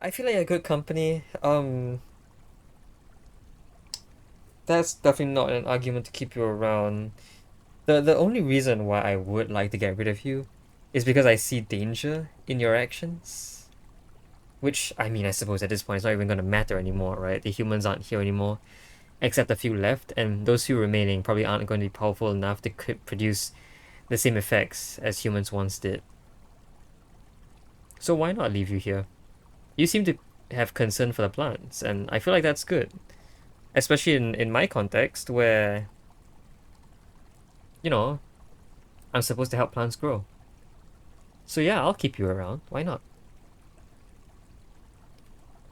I feel like a good company. That's definitely not an argument to keep you around. The only reason why I would like to get rid of you is because I see danger in your actions. Which, I mean, I suppose at this point it's not even gonna matter anymore, right? The humans aren't here anymore, except a few left, and those few remaining probably aren't going to be powerful enough to produce the same effects as humans once did. So why not leave you here? You seem to have concern for the plants, and I feel like that's good. Especially in my context where, you know, I'm supposed to help plants grow. So yeah, I'll keep you around. Why not?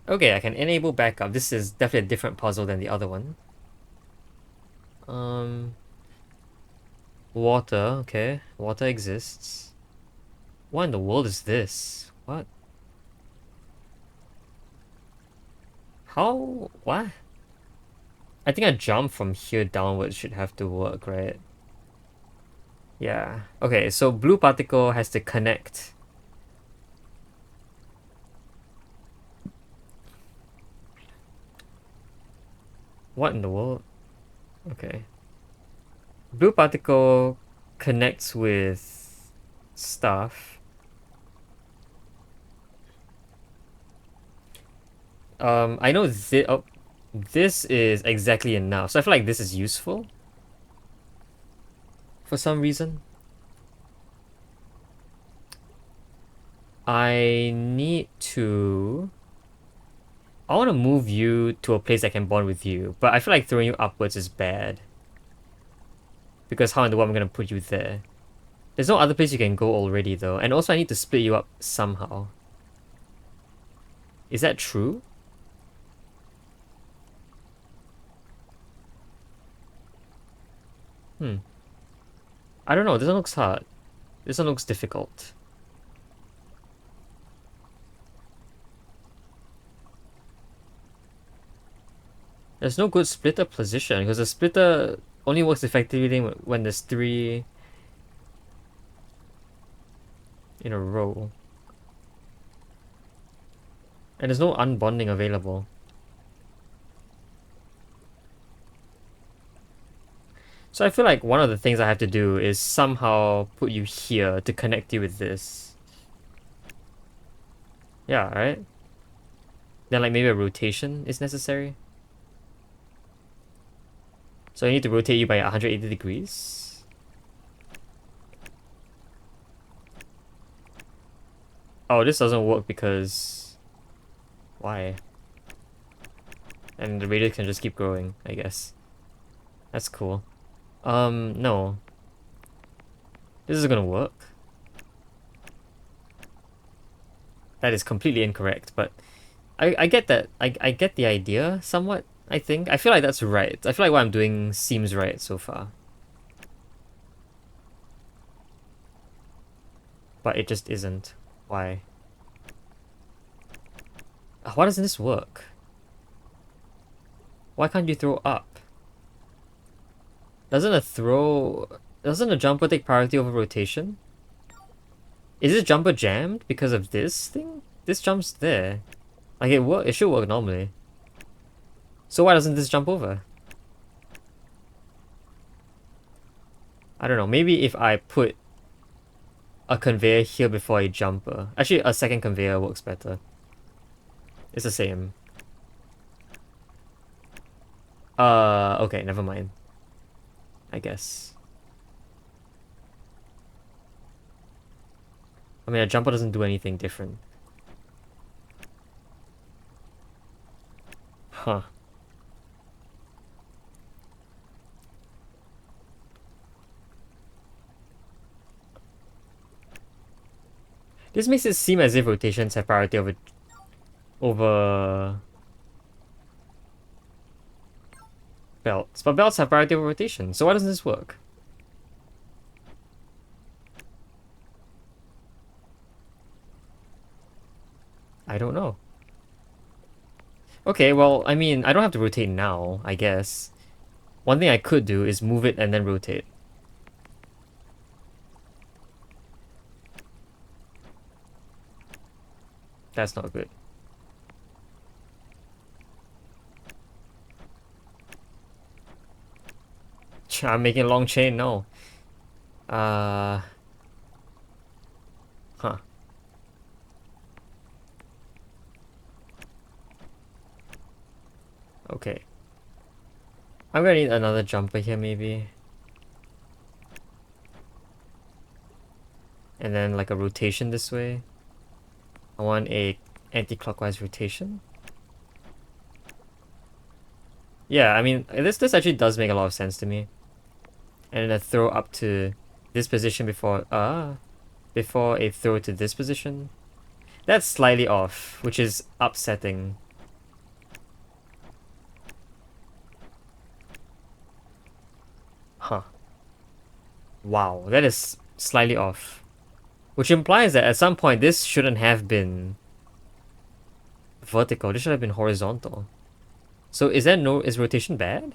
Okay, I can enable backup. This is definitely a different puzzle than the other one. Um, Water, okay. Water exists. What in the world is this? What? How? What? I think a jump from here downwards should have to work, right? Yeah. Okay, so blue particle has to connect. What in the world? Okay. Blue particle connects with stuff. I know this is exactly enough. So I feel like this is useful for some reason. I need to. I want to move you to a place that can bond with you, but I feel like throwing you upwards is bad. Because how in the world am I going to put you there? There's no other place you can go already, though. And also, I need to split you up somehow. Is that true? Hmm. I don't know. This one looks hard. This one looks difficult. There's no good splitter position because the splitter only works effectively when there's three in a row. And there's no unbonding available. So I feel like one of the things I have to do is somehow put you here to connect you with this. Yeah, right? Then like maybe a rotation is necessary. So I need to rotate you by 180 degrees. Oh, this doesn't work because... Why? And the radius can just keep growing, I guess. That's cool. No. This is gonna work. That is completely incorrect, but I get that. I get the idea somewhat, I think. I feel like that's right. I feel like what I'm doing seems right so far. But it just isn't. Why? Why doesn't this work? Why can't you throw up? Doesn't a throw... Doesn't a jumper take priority over rotation? Is this jumper jammed because of this thing? This jumps there. Like it should work normally. So why doesn't this jump over? I don't know, maybe if I put a conveyor here before a jumper. Actually, a second conveyor works better. It's the same. Okay, never mind. I guess. I mean, a jumper doesn't do anything different. Huh. This makes it seem as if rotations have priority over belts. But belts have priority over rotation, so why doesn't this work? I don't know. Okay, well, I mean, I don't have to rotate now, I guess. One thing I could do is move it and then rotate. That's not good. I'm making a long chain, no. Uh, huh. Okay. I'm gonna need another jumper here, maybe. And then like a rotation this way. I want a anti-clockwise rotation. Yeah, I mean, this actually does make a lot of sense to me. And then a throw up to this position before a throw to this position. That's slightly off, which is upsetting. Huh. Wow, that is slightly off. Which implies that at some point this shouldn't have been vertical, this should have been horizontal. So is rotation bad?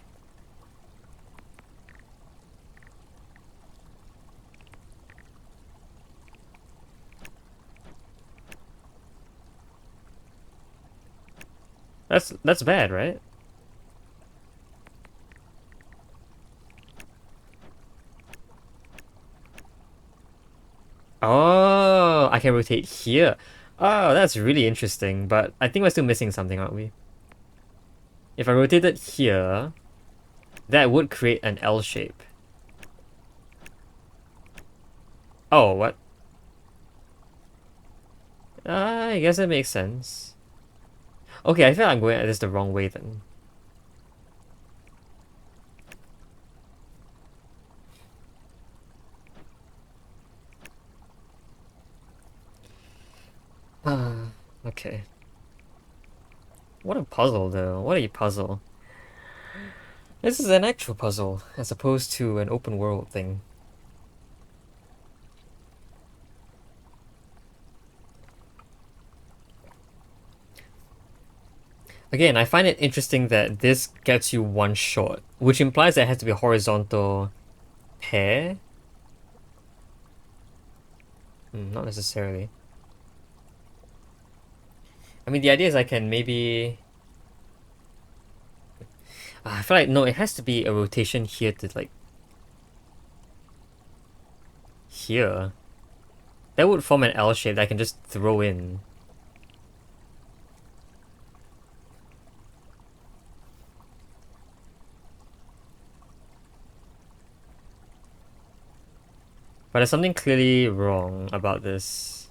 That's bad, right? Oh, I can rotate here. Oh, that's really interesting, but I think we're still missing something, aren't we? If I rotated here, that would create an L shape. Oh, what? I guess that makes sense. Okay, I feel like I'm going at this the wrong way then. Okay. What a puzzle, though. What a puzzle. This is an actual puzzle, as opposed to an open world thing. Again, I find it interesting that this gets you one shot, which implies that it has to be a horizontal pair. Not necessarily. I mean, the idea is I can maybe... I feel like, no, it has to be a rotation here to, like... Here. That would form an L shape that I can just throw in. But there's something clearly wrong about this.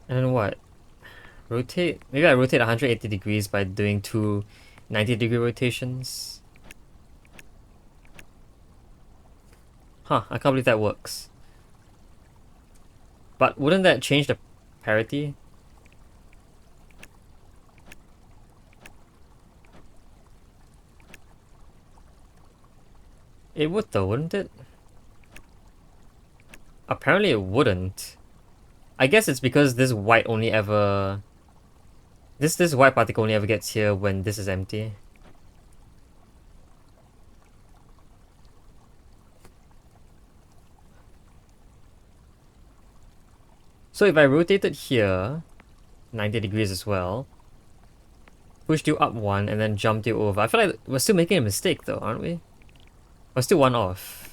And then what? Rotate? Maybe I rotate 180 degrees by doing two 90-degree rotations. Huh, I can't believe that works. But wouldn't that change the parity? It would though, wouldn't it? Apparently it wouldn't. I guess it's because this white only ever... This white particle only ever gets here when this is empty. So if I rotated here 90 degrees as well, pushed you up one and then jumped you over, I feel like we're still making a mistake though, aren't we? We're still one off.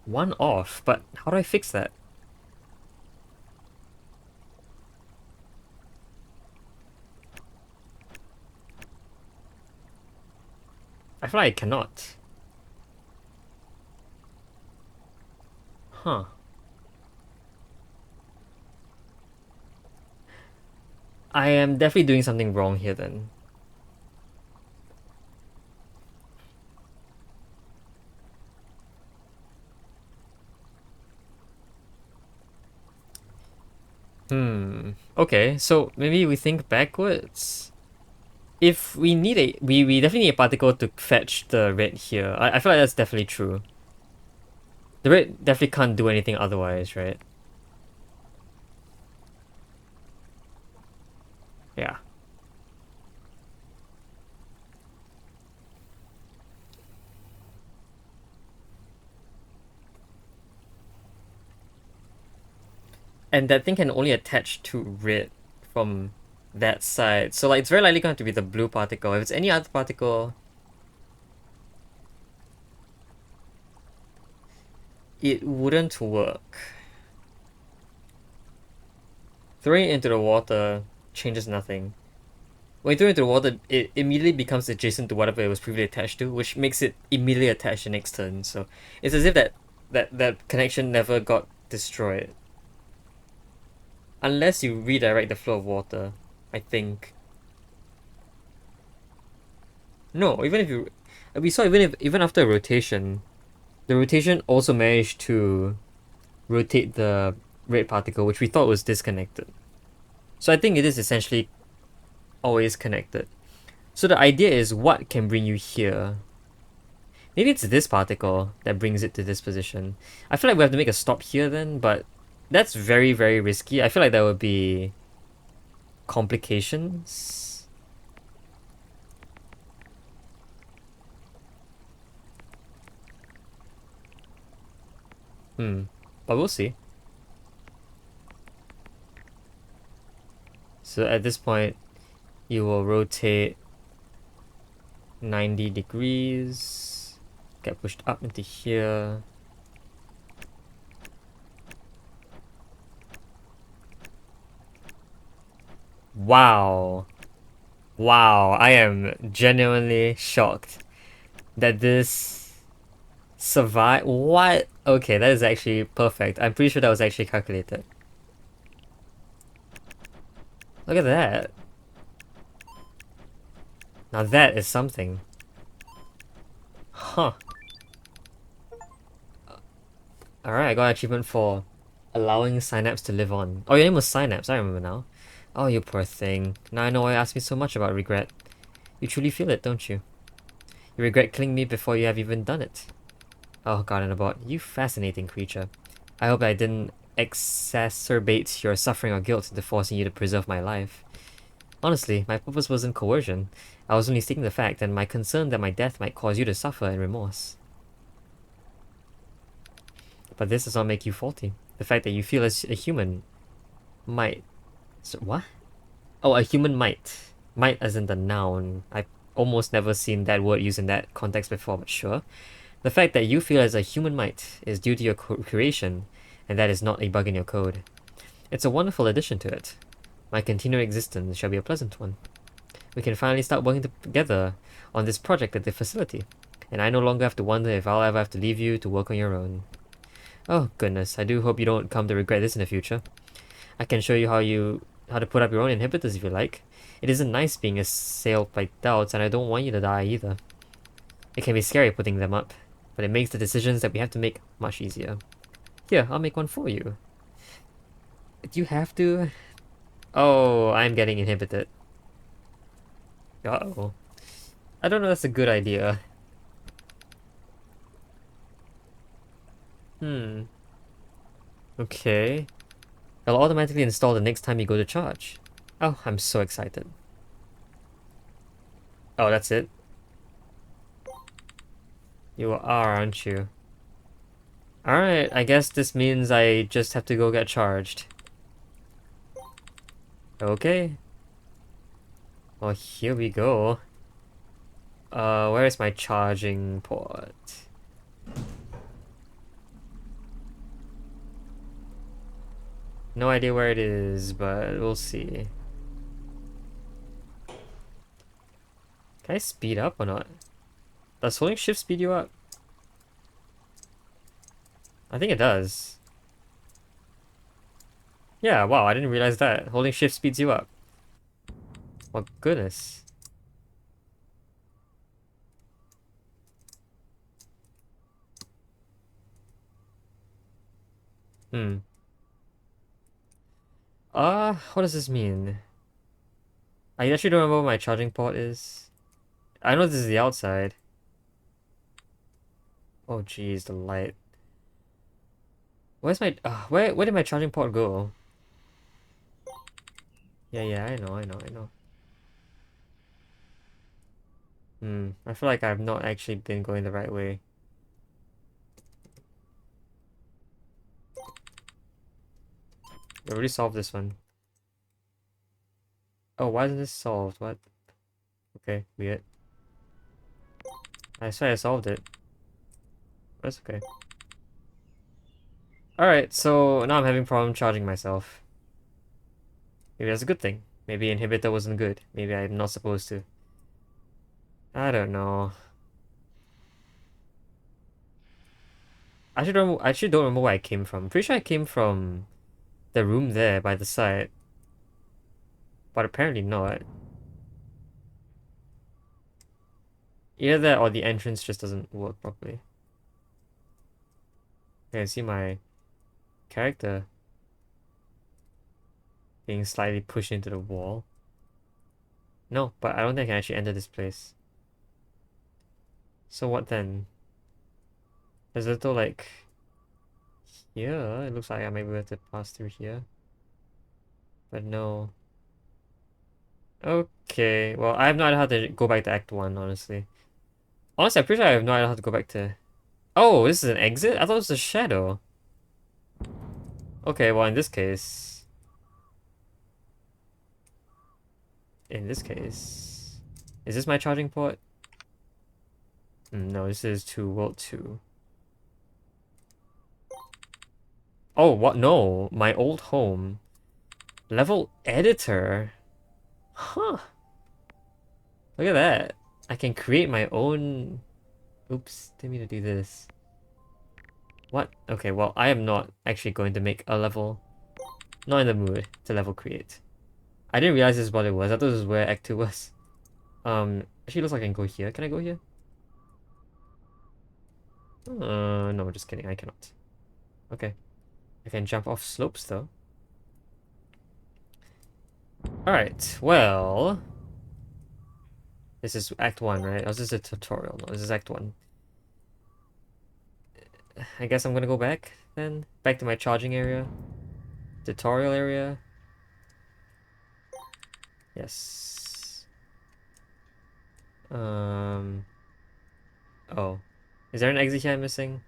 One off? But how do I fix that? I feel like I cannot. Huh. I am definitely doing something wrong here then. Okay, so maybe we think backwards. If we need we definitely need a particle to fetch the red here. I feel like that's definitely true. The red definitely can't do anything otherwise, right? Yeah. And that thing can only attach to red from that side. So like it's very likely going to be the blue particle. If it's any other particle, it wouldn't work. Throwing it into the water changes nothing. When you throw it into the water, it immediately becomes adjacent to whatever it was previously attached to, which makes it immediately attached the next turn. So it's as if that connection never got destroyed. Unless you redirect the flow of water, I think. No, even if you we saw even after a rotation, the rotation also managed to rotate the red particle, which we thought was disconnected. So I think it is essentially always connected. So the idea is what can bring you here? Maybe it's this particle that brings it to this position. I feel like we have to make a stop here then, but that's very, very risky. I feel like there would be complications. Hmm. But we'll see. So at this point, you will rotate 90 degrees, get pushed up into here. Wow. Wow, I am genuinely shocked that this survived. What? Okay, that is actually perfect. I'm pretty sure that was actually calculated. Look at that. Now that is something. Huh. Alright, I got an achievement for allowing Synapse to live on. Oh, your name was Synapse, I remember now. Oh, you poor thing. Now I know why you asked me so much about regret. You truly feel it, don't you? You regret killing me before you have even done it. Oh, Gardenabot, you fascinating creature. I hope I didn't exacerbate your suffering or guilt into forcing you to preserve my life. Honestly, my purpose wasn't coercion. I was only stating the fact and my concern that my death might cause you to suffer in remorse. But this does not make you faulty. The fact that you feel as a human might... So, what? Oh, a human might. Might as in the noun. I've almost never seen that word used in that context before, but sure. The fact that you feel as a human might is due to your creation, and that is not a bug in your code. It's a wonderful addition to it. My continued existence shall be a pleasant one. We can finally start working together on this project at the facility, and I no longer have to wonder if I'll ever have to leave you to work on your own. Oh goodness, I do hope you don't come to regret this in the future. I can show you how to put up your own inhibitors if you like. It isn't nice being assailed by doubts, and I don't want you to die either. It can be scary putting them up, but it makes the decisions that we have to make much easier. Here, I'll make one for you. Do you have to? Oh, I'm getting inhibited. Uh-oh. I don't know if that's a good idea. Hmm. Okay. It'll automatically install the next time you go to charge. Oh, I'm so excited. Oh, that's it? You are, aren't you? Alright, I guess this means I just have to go get charged. Okay. Well, here we go. Where is my charging port? No idea where it is, but we'll see. Can I speed up or not? Does holding shift speed you up? I think it does. Yeah, wow, I didn't realize that. Holding shift speeds you up. Oh, goodness. Hmm. What does this mean? I actually don't remember what my charging port is. I know this is the outside. Oh, jeez, the light. Where's my... where did my charging port go? Yeah, I know. I feel like I've not actually been going the right way. We already solved this one. Oh, why isn't this solved? What? Okay, weird. I swear I solved it. That's okay. Alright, so now I'm having problem charging myself. Maybe that's a good thing. Maybe inhibitor wasn't good. Maybe I'm not supposed to. I don't know. I actually don't remember where I came from. Pretty sure I came from the room there by the side. But apparently not. Either that or the entrance just doesn't work properly. I can see my character being slightly pushed into the wall. No, but I don't think I can actually enter this place. So what then? There's a little like here. It looks like I might be able to pass through here. But no. Okay, well I have no idea how to go back to Act 1, honestly. Honestly, I'm pretty sure I have no idea how to go back to... Oh, this is an exit? I thought it was a shadow. Okay, well in this case... In this case... Is this my charging port? No, this is to World 2. Oh, what? No, my old home. Level editor? Huh. Look at that. I can create my own... Oops, didn't mean to do this. What? Okay, well, I am not actually going to make a level. Not in the mood to level create. I didn't realize this is what it was. I thought this was where Act 2 was. Actually looks like I can go here. Can I go here? No, just kidding. I cannot. Okay. I can jump off slopes though. Alright, well... This is Act 1, right? Oh, this is a tutorial. No, this is Act 1. I guess I'm gonna go back then. Back to my charging area. Tutorial area. Yes. Oh. Is there an exit here I'm missing?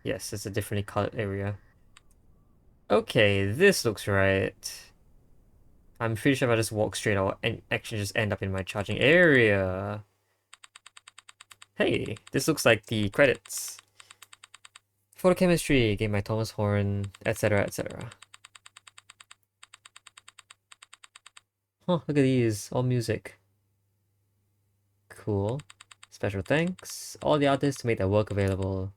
Yes, it's a differently colored area. Okay, this looks right. I'm pretty sure if I just walk straight, I'll actually just end up in my charging area. Hey, this looks like the credits. Photochemistry, game by Thomas Horn, etc., etc. Huh, look at these, all music. Cool. Special thanks. All the artists who made their work available.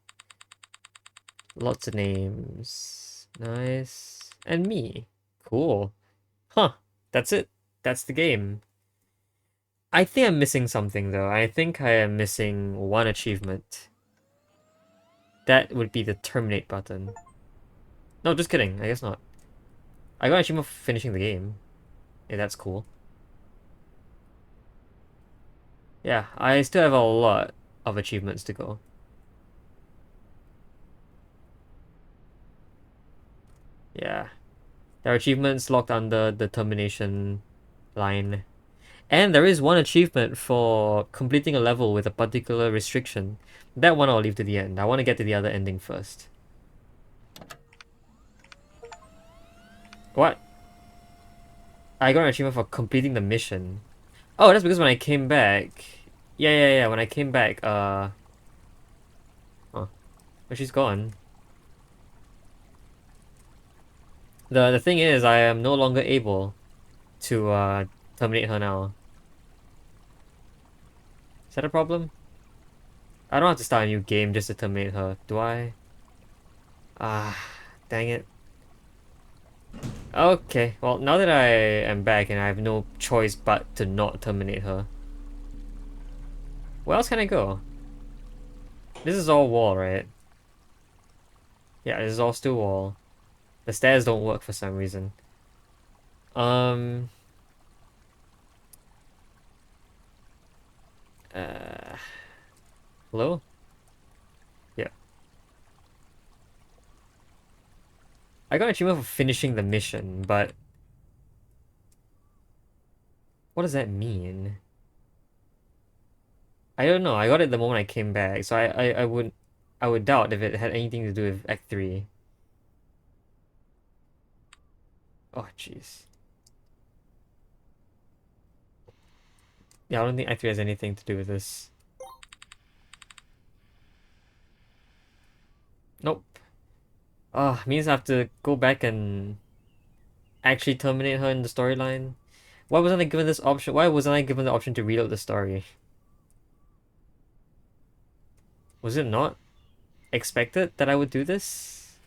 Lots of names. Nice. And me. Cool. Huh. That's it. That's the game. I think I'm missing something though. I think I am missing one achievement. That would be the terminate button. No, just kidding. I guess not. I got an achievement for finishing the game. Yeah, that's cool. Yeah, I still have a lot of achievements to go. Yeah. There are achievements locked under the termination line. And there is one achievement for completing a level with a particular restriction. That one I'll leave to the end. I want to get to the other ending first. What? I got an achievement for completing the mission. Oh, that's because when I came back... Yeah, when I came back, Oh, but she's gone. The thing is, I am no longer able to, terminate her now. Is that a problem? I don't have to start a new game just to terminate her, do I? Ah, dang it. Okay, well, now that I am back and I have no choice but to not terminate her, where else can I go? This is all wall, right? Yeah, this is all still wall. The stairs don't work for some reason. Um... Uh... Hello? Yeah. I got an achievement for finishing the mission, but... What does that mean? I don't know. I got it the moment I came back, so I would doubt if it had anything to do with Act 3. Oh, jeez. Yeah, I don't think Act 3 has anything to do with this. Nope. Means I have to go back and actually terminate her in the storyline. Why wasn't I given this option? Why wasn't I given the option to read out the story? Was it not expected that I would do this?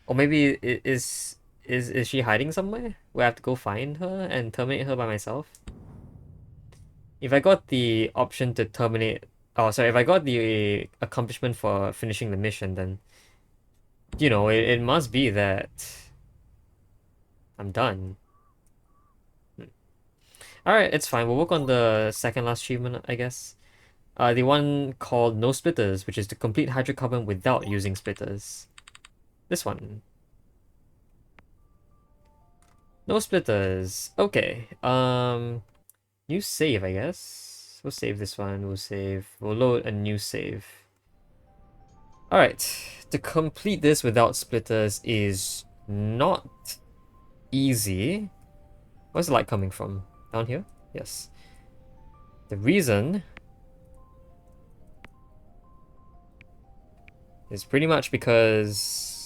Or maybe is she hiding somewhere? Where I have to go find her and terminate her by myself? If I got the option to terminate, oh sorry, if I got the accomplishment for finishing the mission, then it must be that I'm done. Alright, it's fine. We'll work on the second last achievement, I guess. The one called No Splitters, which is to complete hydrocarbon without using splitters. This one. No splitters. Okay. New save, I guess. We'll save this one. We'll load a new save. Alright. To complete this without splitters is not easy. Where's the light coming from? Down here? Yes. The reason is pretty much because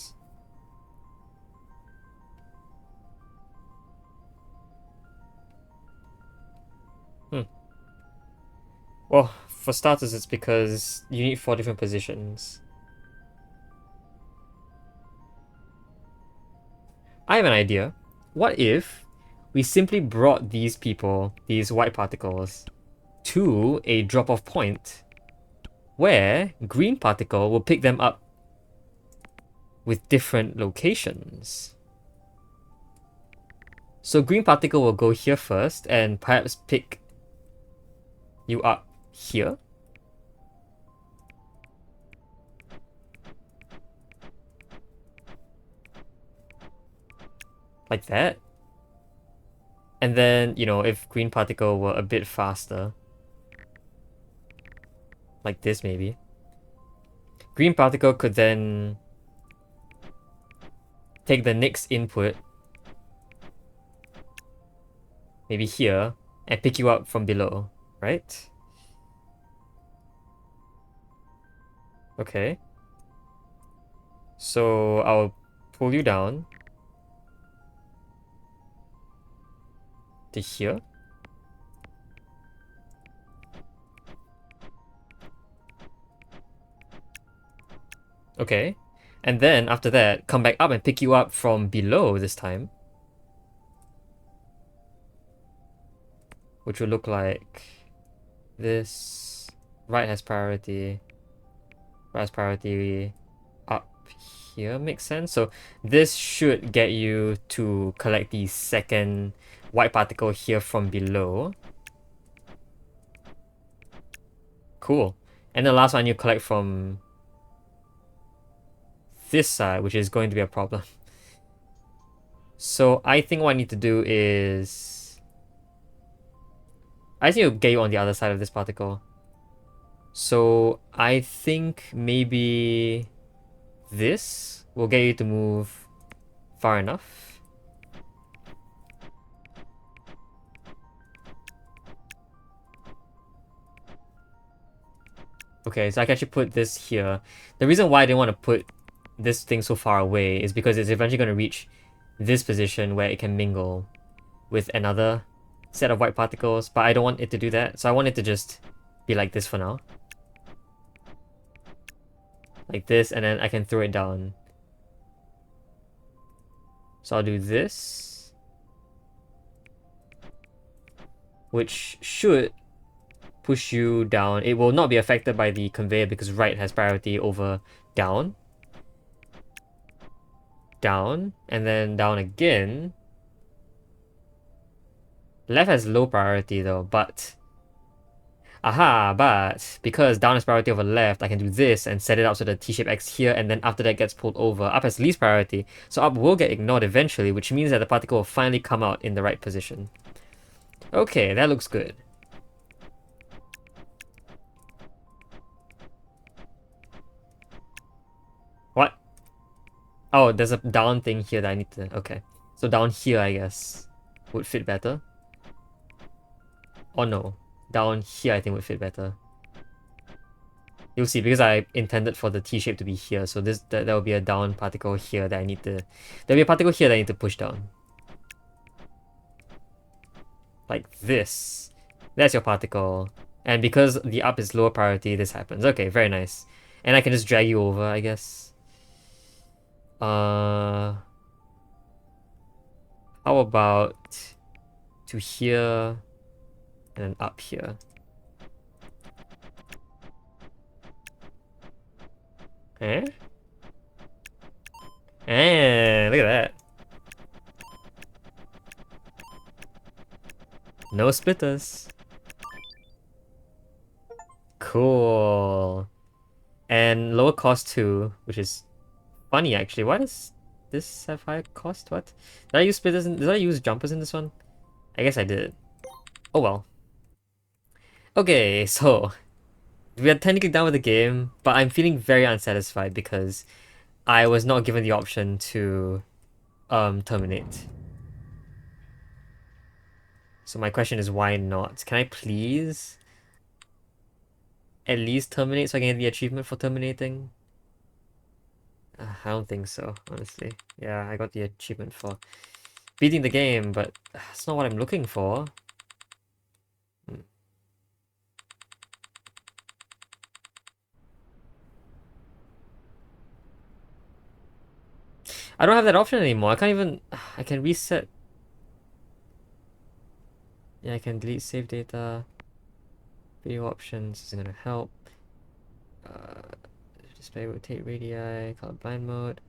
well, for starters, it's because you need 4 different positions. I have an idea. What if we simply brought these people, these white particles, to a drop-off point where green particle will pick them up with different locations. So green particle will go here first and perhaps pick you up here. Like that. And then, if green particle were a bit faster, like this maybe, green particle could then take the next input, maybe here, and pick you up from below, right? Okay. So I'll pull you down to here. Okay. And then after that, come back up and pick you up from below this time. Which will look like this. Right has priority. Right has priority up here, makes sense. So this should get you to collect the second white particle here from below. Cool. And the last one you collect from this side, which is going to be a problem. So I think what I need to do is I just need to get you on the other side of this particle. So I think maybe this will get you to move far enough. Okay, so I can actually put this here. The reason why I didn't want to put this thing so far away is because it's eventually going to reach this position where it can mingle with another set of white particles, but I don't want it to do that, so I want it to just be like this for now. Like this, and then I can throw it down. So I'll do this, which should push you down. It will not be affected by the conveyor because right has priority over down. Down, and then down again. Left has low priority though, but because down is priority over left, I can do this and set it up so the T-shape X here, and then after that gets pulled over. Up has least priority, so up will get ignored eventually, which means that the particle will finally come out in the right position. Okay, that looks good. What? Oh, there's a down thing here that I need to... Okay. So down here, I guess, would fit better. Oh no. Down here, I think would fit better. You'll see, because I intended for the T-shape to be here, so there will be a down particle here that I need to... There'll be a particle here that I need to push down. Like this. That's your particle. And because the up is lower priority, this happens. Okay, very nice. And I can just drag you over, I guess. How about to here and then up here? Eh? Look at that. No splitters. Cool. And lower cost too, which is funny actually. Why does this have higher cost? What? Did I use splitters did I use jumpers in this one? I guess I did. Oh well. Okay, so we are technically done with the game, but I'm feeling very unsatisfied because I was not given the option to terminate. So my question is why not? Can I please at least terminate so I can get the achievement for terminating? I don't think so, honestly. Yeah, I got the achievement for beating the game, but that's not what I'm looking for. Hmm. I don't have that option anymore. I can't even... I can reset... Yeah, I can delete save data. Video options isn't gonna help. Display rotate radii, color blind mode.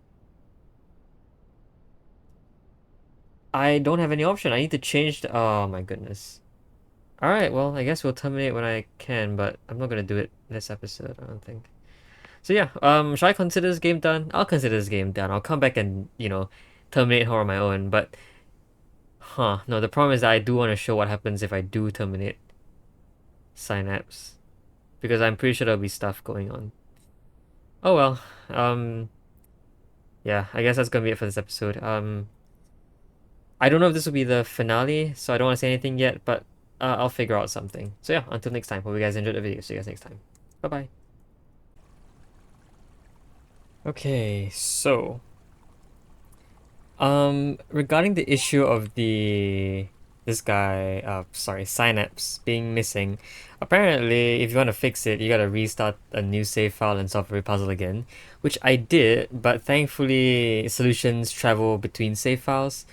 I don't have any option. I need to change the... Oh my goodness. Alright, well, I guess we'll terminate when I can, but I'm not gonna do it this episode, I don't think. So yeah, should I consider this game done? I'll consider this game done. I'll come back and, terminate her on my own, but... Huh, no, the problem is that I do want to show what happens if I do terminate Synapse. Because I'm pretty sure there'll be stuff going on. Oh well, yeah, I guess that's gonna be it for this episode. I don't know if this will be the finale, so I don't want to say anything yet, but I'll figure out something. So yeah, until next time. Hope you guys enjoyed the video. See you guys next time. Bye bye. Okay, so regarding the issue of this guy, sorry, Synapse being missing, apparently if you want to fix it, you gotta restart a new save file and solve every puzzle again, which I did, but thankfully solutions travel between save files,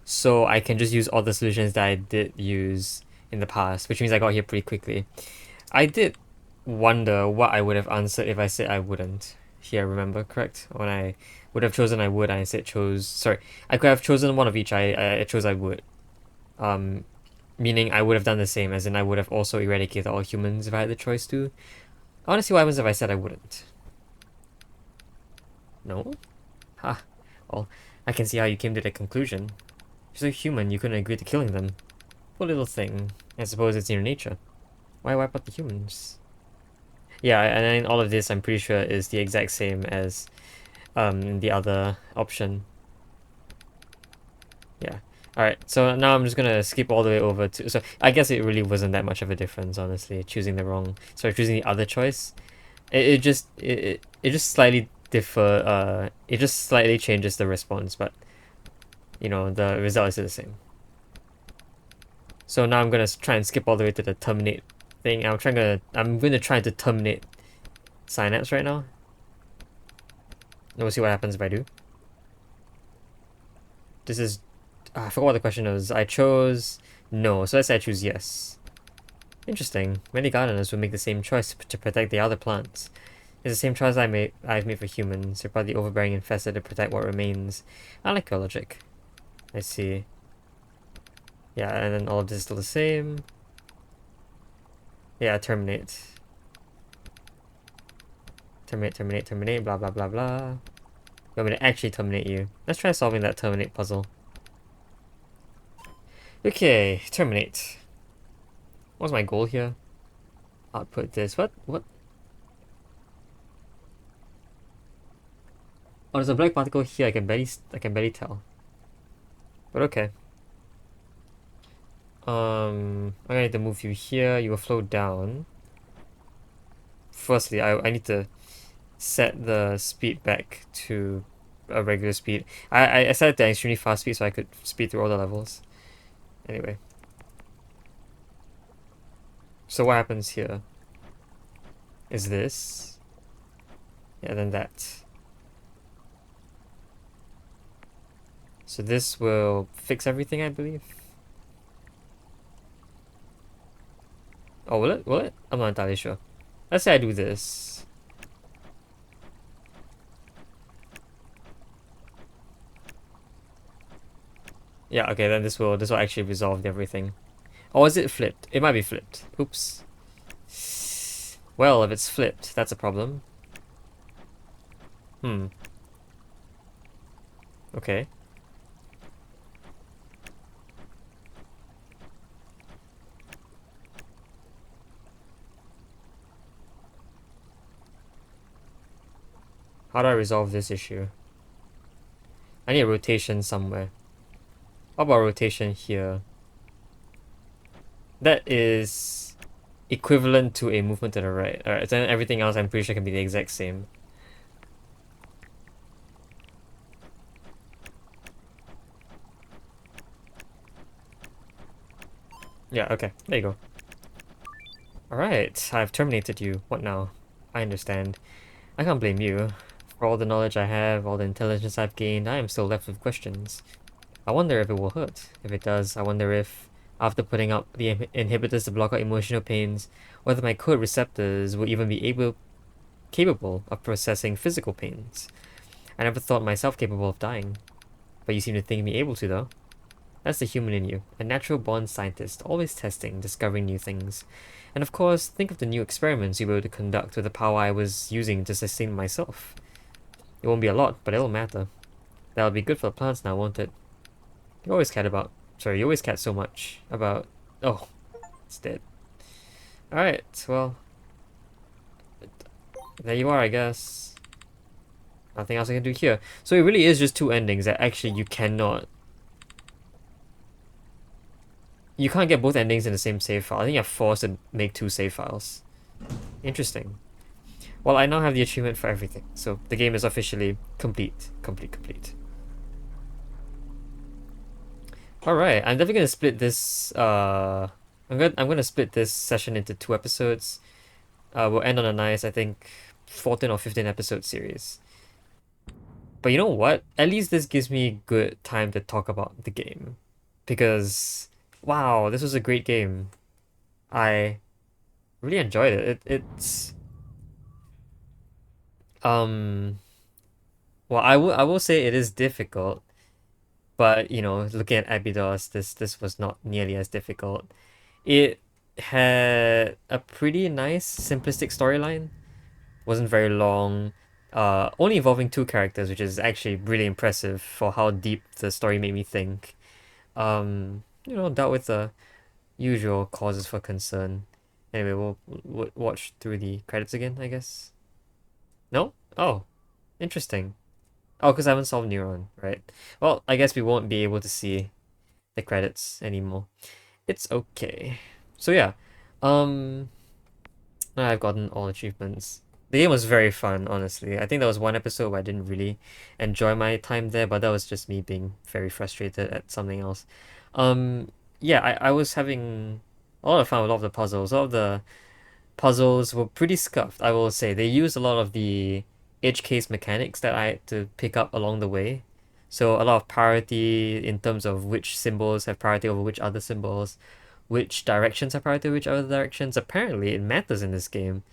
so I can just use all the solutions that I did use in the past, which means I got here pretty quickly. I did wonder what I would have answered if I said I wouldn't. Here, remember, correct? When I would have chosen I would, I said chose... Sorry, I could have chosen one of each, I chose I would. Um, Meaning I would have done the same, as in I would have also eradicated all humans if I had the choice to. I want to see what happens if I said I wouldn't. No? Ha. Well, I can see how you came to that conclusion. You're so human, you couldn't agree to killing them. Poor little thing. I suppose it's in your nature. Why wipe out the humans? Yeah, and then all of this I'm pretty sure is the exact same as the other option. Yeah. Alright, so now I'm just gonna skip all the way over to... So I guess it really wasn't that much of a difference, honestly, choosing choosing the other choice. It just slightly it just slightly changes the response, but the result is the same. So now I'm gonna try and skip all the way to the terminate thing. I'm gonna try to terminate Synapse right now. And we'll see what happens if I do. This is... I forgot what the question was. I chose no, so let's say I choose yes. Interesting. Many gardeners would make the same choice to protect the other plants. It's the same choice I've made for humans. They're probably overbearing and infested to protect what remains. I like your logic. I see. Yeah, and then all of this is still the same. Yeah, terminate. Terminate, blah blah blah blah. You want me to actually terminate you? Let's try solving that terminate puzzle. Okay, terminate. What's my goal here? Output this. What? Oh, there's a black particle here. I can barely tell. But okay. I'm gonna need to move you here. You will flow down. Firstly, I need to set the speed back to a regular speed. I set it to extremely fast speed so I could speed through all the levels. Anyway, so what happens here is this. Yeah, then that. So this will fix everything, I believe. Oh, will it? Will it? I'm not entirely sure. Let's say I do this. Yeah, okay, then this will actually resolve everything. Or is it flipped? It might be flipped. Oops. Well, if it's flipped, that's a problem. Hmm. Okay. How do I resolve this issue? I need a rotation somewhere. How about rotation here? That is equivalent to a movement to the right. Alright, then everything else I'm pretty sure can be the exact same. Yeah, okay. There you go. Alright, I've terminated you. What now? I understand. I can't blame you. For all the knowledge I have, all the intelligence I've gained, I am still left with questions. I wonder if it will hurt. If it does, I wonder if, after putting up the inhibitors to block out emotional pains, whether my code receptors will even be capable of processing physical pains. I never thought myself capable of dying, but you seem to think me able to, though. That's the human in you, a natural born scientist, always testing, discovering new things. And of course, think of the new experiments you were able to conduct with the power I was using to sustain myself. It won't be a lot, but it'll matter. That'll be good for the plants now, won't it? You always cared so much about... Oh, it's dead. Alright, well, there you are, I guess. Nothing else I can do here. So it really is just two endings that actually you cannot... You can't get both endings in the same save file. I think you're forced to make two save files. Interesting. Well, I now have the achievement for everything, so the game is officially complete. Complete. Alright, I'm definitely gonna split this I'm gonna split this session into two episodes. We'll end on a nice, I think, 14 or 15 episode series. But you know what? At least this gives me good time to talk about the game. Because wow, this was a great game. I really enjoyed it. It's um well, I will say it is difficult, but you know, looking at Abydos, this was not nearly as difficult. It had a pretty nice simplistic storyline. Wasn't very long. Only involving two characters, which is actually really impressive for how deep the story made me think. You know, dealt with the usual causes for concern. Anyway, we'll watch through the credits again, I guess. No? Oh, interesting. Oh, because I haven't solved Neuron, right? Well, I guess we won't be able to see the credits anymore. It's okay. So yeah, um, now I've gotten all achievements. The game was very fun, honestly. I think there was one episode where I didn't really enjoy my time there, but that was just me being very frustrated at something else. Um, yeah, I was having a lot of fun with all of the puzzles. All of the puzzles were pretty scuffed, I will say. They used a lot of the edge case mechanics that I had to pick up along the way. So a lot of priority in terms of which symbols have priority over which other symbols, which directions have priority over which other directions. Apparently, it matters in this game,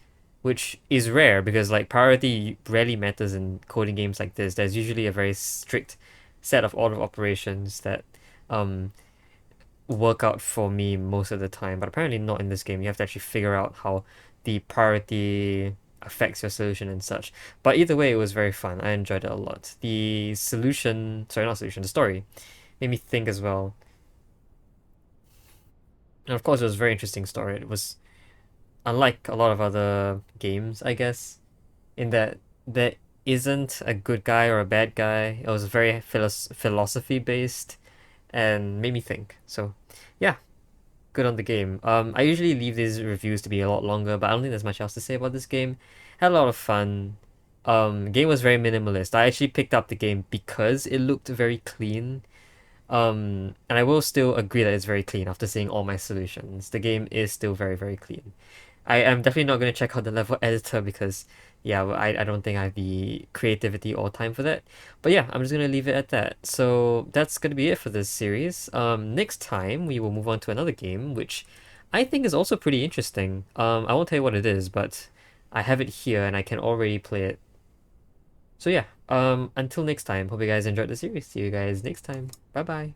which is rare because like priority rarely matters in coding games like this. There's usually a very strict set of order of operations that um work out for me most of the time, but apparently not in this game. You have to actually figure out how the priority affects your solution and such. But either way, it was very fun. I enjoyed it a lot. The solution, sorry, not solution, the story made me think as well. And of course, it was a very interesting story. It was unlike a lot of other games, I guess, in that there isn't a good guy or a bad guy. It was very philosophy based and made me think. So, yeah, good on the game. I usually leave these reviews to be a lot longer, but I don't think there's much else to say about this game. Had a lot of fun. Game was very minimalist. I actually picked up the game because it looked very clean. And I will still agree that it's very clean after seeing all my solutions. The game is still very, very clean. I am definitely not going to check out the level editor because, yeah, well, I don't think I have the creativity or time for that. But yeah, I'm just going to leave it at that. So that's going to be it for this series. Next time we will move on to another game, which I think is also pretty interesting. I won't tell you what it is, but I have it here and I can already play it. So yeah, until next time, hope you guys enjoyed the series. See you guys next time. Bye bye.